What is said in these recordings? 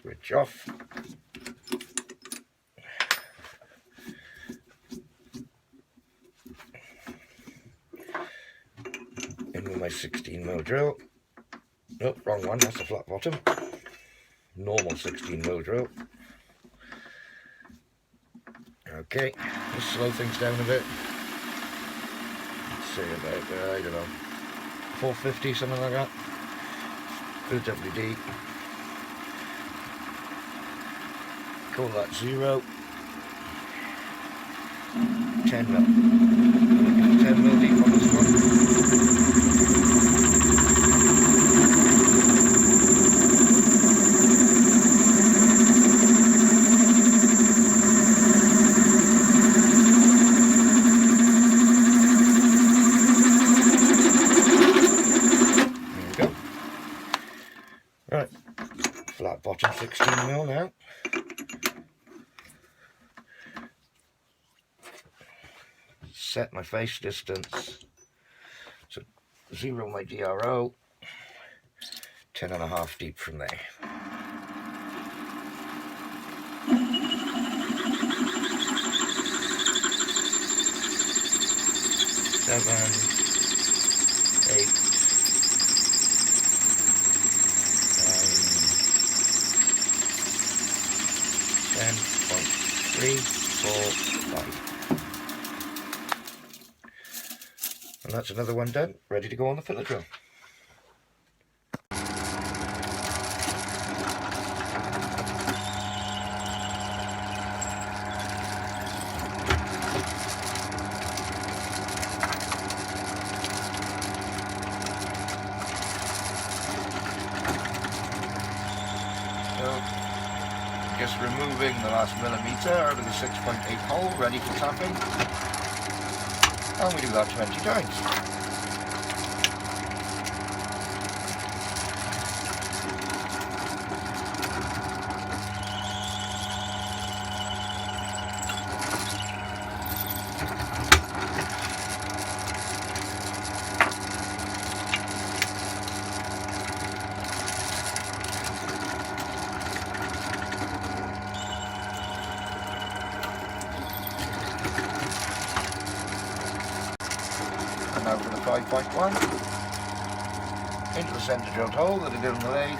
switch off. In with my 16mm drill. Nope, wrong one, that's the flat bottom. Normal 16mm drill. Okay, let's slow things down a bit. Let's say about, I don't know, 450, something like that. Bit of WD. Call that 0. 10mm. 10mm deep on this one. Right, flat bottom 16mm now. Set my face distance. So 0 my DRO, 10.5 deep from there. Seven, 8, 10.3, 4, 5. And that's another one done, ready to go on the filler drill. Just removing the last millimetre out of the 6.8 hole, ready for tapping, and we do that 20 times. Now for the 5.1 into the centre drilled hole that I did on the lathe.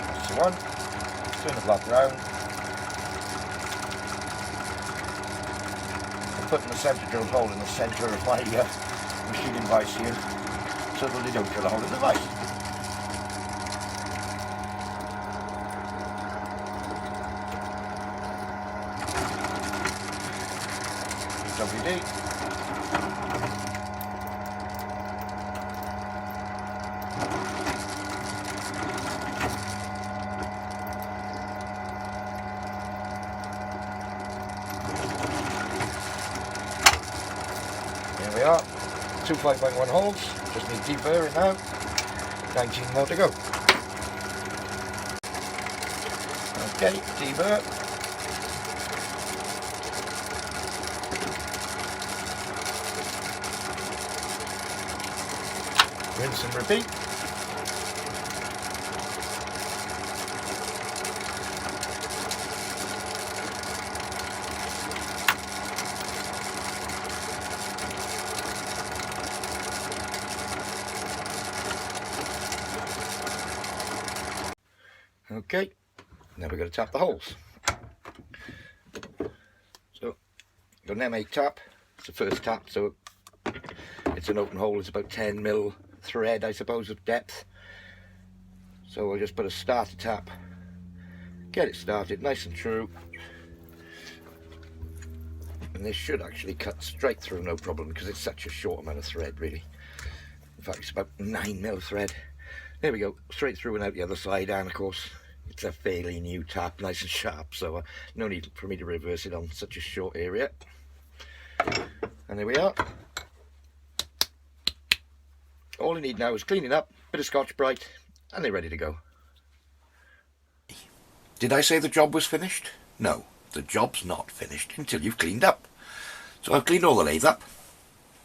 That's the one. Turn the block round. Putting the centre drilled hole in the centre of my machining vise here so that they don't drill a hole in the vise. WD. Here we are, 2 5.1 holes, just need deburring now, 19 more to go. Okay, deburr. Rinse and repeat. Okay, now we're going to tap the holes. So, got an M8 tap, it's the first tap, so it's an open hole, it's about 10mm thread, I suppose, of depth. So I'll just put a starter tap, get it started nice and true. And this should actually cut straight through, no problem, because it's such a short amount of thread, really. In fact, it's about 9mm thread. There we go, straight through and out the other side, and of course, it's a fairly new tap, nice and sharp, so no need for me to reverse it on such a short area. And there we are. All you need now is cleaning up, bit of Scotch Brite, and they're ready to go. Did I say the job was finished? No, the job's not finished until you've cleaned up. So I've cleaned all the lathe up,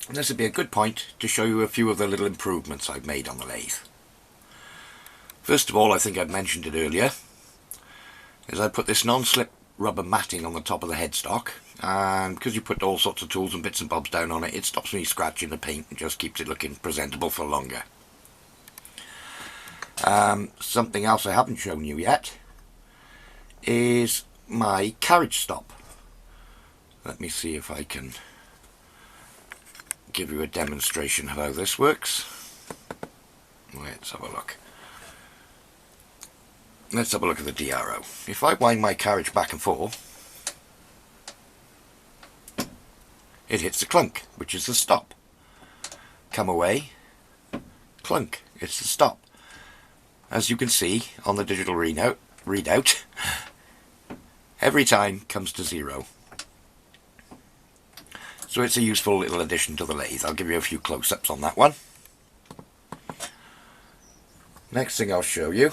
and this would be a good point to show you a few of the little improvements I've made on the lathe. First of all, I think I've mentioned it earlier, is I put this non-slip rubber matting on the top of the headstock, and because you put all sorts of tools and bits and bobs down on it, it stops me scratching the paint and just keeps it looking presentable for longer. Something else I haven't shown you yet is my carriage stop. Let me see if I can give you a demonstration of how this works. Let's have a look. Let's have a look at the DRO. If I wind my carriage back and forth, it hits the clunk, which is the stop. Come away, clunk, it's the stop. As you can see on the digital readout, every time comes to 0. So it's a useful little addition to the lathe. I'll give you a few close-ups on that one. Next thing I'll show you,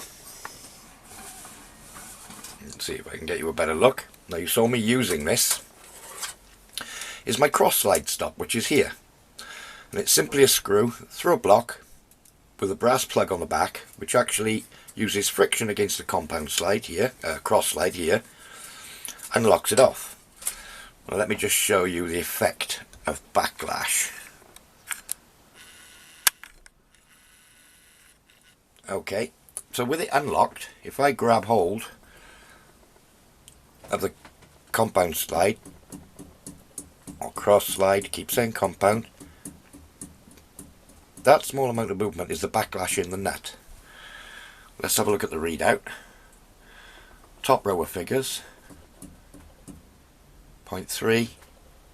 let's see if I can get you a better look. Now you saw me using this, is my cross slide stop, which is here. And it's simply a screw through a block with a brass plug on the back, which actually uses friction against the compound slide here, cross slide here, and locks it off. Well, let me just show you the effect of backlash. Okay, so with it unlocked, if I grab hold of the compound slide, or cross slide, keep saying compound, that small amount of movement is the backlash in the nut. Let's have a look at the readout. Top row of figures, 0.3,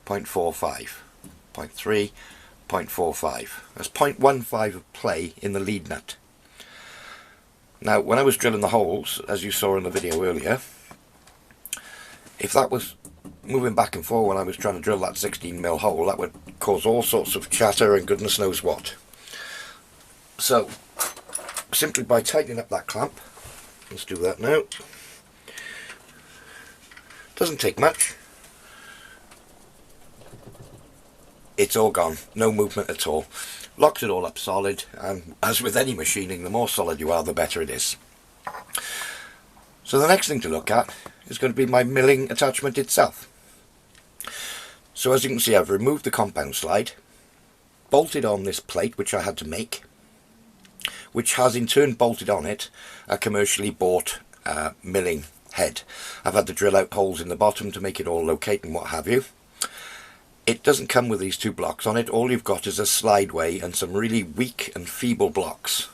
0.45, 0.3, 0.45. That's 0.15 of play in the lead nut. Now, when I was drilling the holes, as you saw in the video earlier, if that was moving back and forth when I was trying to drill that 16mm hole, that would cause all sorts of chatter and goodness knows what. So, simply by tightening up that clamp, let's do that now. Doesn't take much. It's all gone, no movement at all. Locks it all up solid, and as with any machining, the more solid you are, the better it is. So the next thing to look at is going to be my milling attachment itself. So as you can see, I've removed the compound slide, bolted on this plate which I had to make, which has in turn bolted on it a commercially bought milling head. I've had to drill out holes in the bottom to make it all locate and what have you. It doesn't come with these two blocks on it. All you've got is a slideway and some really weak and feeble blocks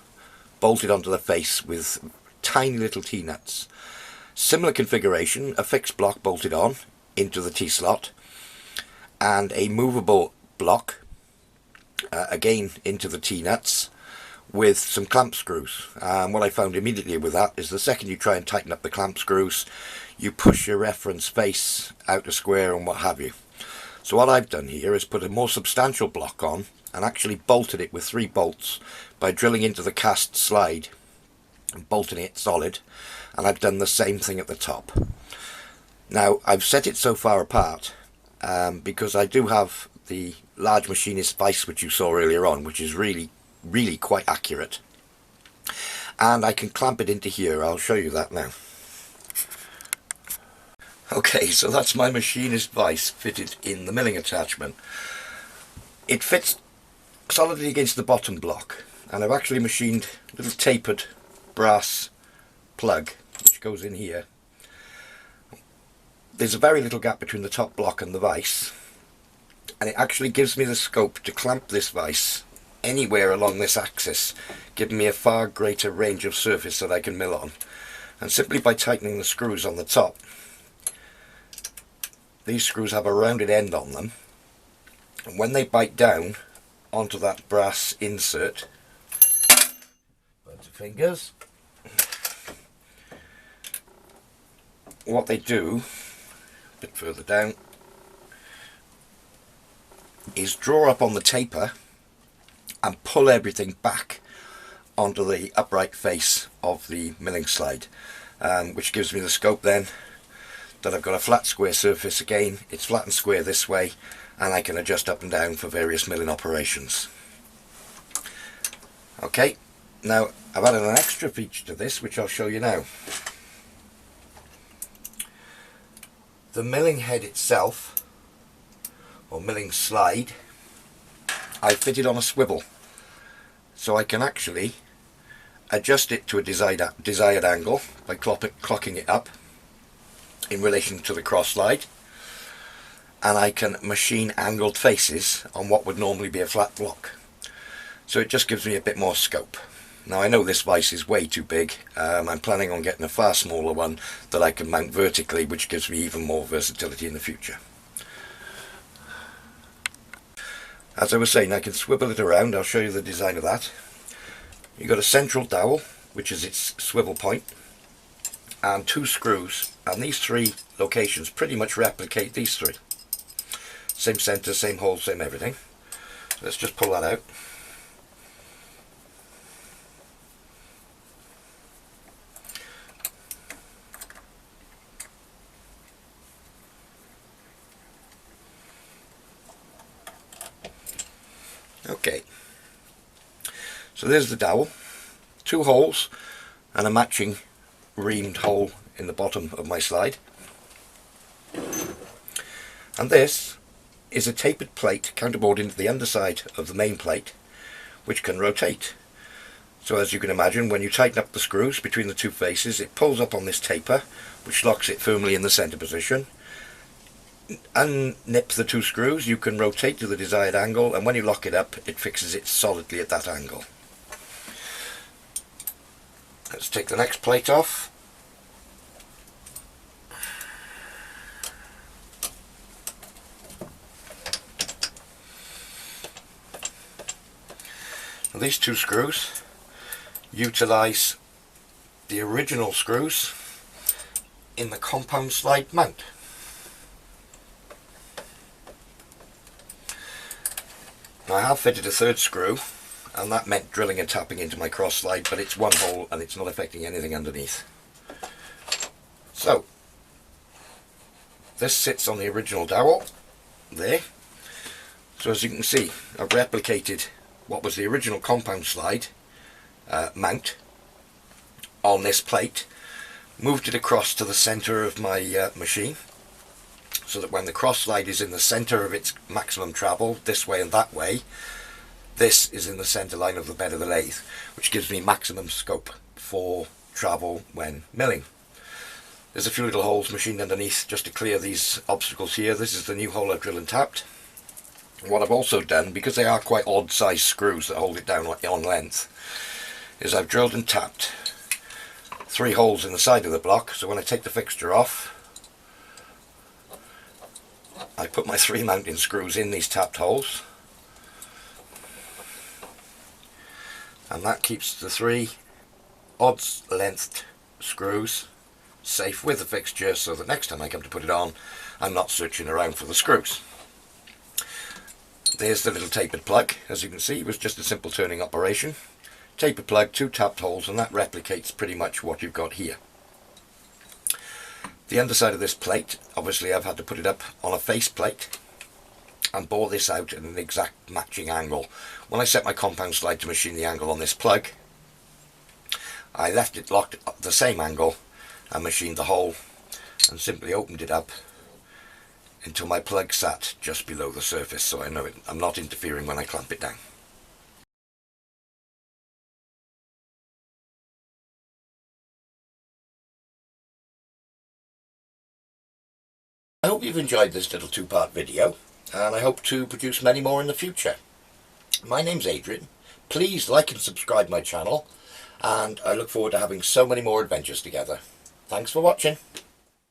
bolted onto the face with tiny little T-nuts. Similar configuration, a fixed block bolted on into the T-slot and a movable block again into the T-nuts with some clamp screws. What I found immediately with that is the second you try and tighten up the clamp screws, you push your reference face out to square and what have you. So what I've done here is put a more substantial block on and actually bolted it with 3 bolts by drilling into the cast slide and bolting it solid, and I've done the same thing at the top. Now I've set it so far apart because I do have the large machinist vise which you saw earlier on, which is really quite accurate, and I can clamp it into here. I'll show you that now. Okay, so that's my machinist vise fitted in the milling attachment. It fits solidly against the bottom block, and I've actually machined a little tapered brass plug which goes in here. There's a very little gap between the top block and the vise, and it actually gives me the scope to clamp this vise anywhere along this axis, giving me a far greater range of surface that I can mill on. And simply by tightening the screws on the top, these screws have a rounded end on them, and when they bite down onto that brass insert, bunch of fingers, what they do, a bit further down, is draw up on the taper and pull everything back onto the upright face of the milling slide. which gives me the scope then that I've got a flat square surface again. It's flat and square this way, and I can adjust up and down for various milling operations. Okay, now I've added an extra feature to this which I'll show you now. The milling head itself, or milling slide, I fitted on a swivel, so I can actually adjust it to a desired angle by clocking it up in relation to the cross slide, and I can machine angled faces on what would normally be a flat block. So it just gives me a bit more scope. Now I know this vise is way too big. I'm planning on getting a far smaller one that I can mount vertically, which gives me even more versatility in the future. As I was saying, I can swivel it around. I'll show you the design of that. You've got a central dowel, which is its swivel point, and 2 screws, and these 3 locations pretty much replicate these 3. Same centre, same hole, same everything. Let's just pull that out. Okay, so there's the dowel, 2 holes and a matching reamed hole in the bottom of my slide. And this is a tapered plate counterbored into the underside of the main plate, which can rotate. So as you can imagine, when you tighten up the screws between the 2 faces, it pulls up on this taper, which locks it firmly in the centre position. Unnip the 2 screws, you can rotate to the desired angle, and when you lock it up, it fixes it solidly at that angle. Let's take the next plate off. Now these 2 screws utilise the original screws in the compound slide mount. Now I have fitted a 3rd screw, and that meant drilling and tapping into my cross slide, but it's 1 hole and it's not affecting anything underneath. So this sits on the original dowel there. So as you can see, I've replicated what was the original compound slide mount on this plate, moved it across to the centre of my machine, so that when the cross slide is in the centre of its maximum travel, this way and that way, this is in the centre line of the bed of the lathe, which gives me maximum scope for travel when milling. There's a few little holes machined underneath just to clear these obstacles here. This is the new hole I've drilled and tapped. And what I've also done, because they are quite odd sized screws that hold it down on length, is I've drilled and tapped 3 holes in the side of the block, so when I take the fixture off, I put my 3 mounting screws in these tapped holes, and that keeps the 3 odd lengthed screws safe with the fixture, so that next time I come to put it on, I'm not searching around for the screws. There's the little tapered plug. As you can see, it was just a simple turning operation. Tapered plug, 2 tapped holes, and that replicates pretty much what you've got here. The underside of this plate, obviously I've had to put it up on a face plate and bore this out at an exact matching angle. When I set my compound slide to machine the angle on this plug, I left it locked at the same angle and machined the hole, and simply opened it up until my plug sat just below the surface, so I know I'm not interfering when I clamp it down. I hope you've enjoyed this little 2-part video, and I hope to produce many more in the future. My name's Adrian. Please like and subscribe my channel, and I look forward to having so many more adventures together. Thanks for watching.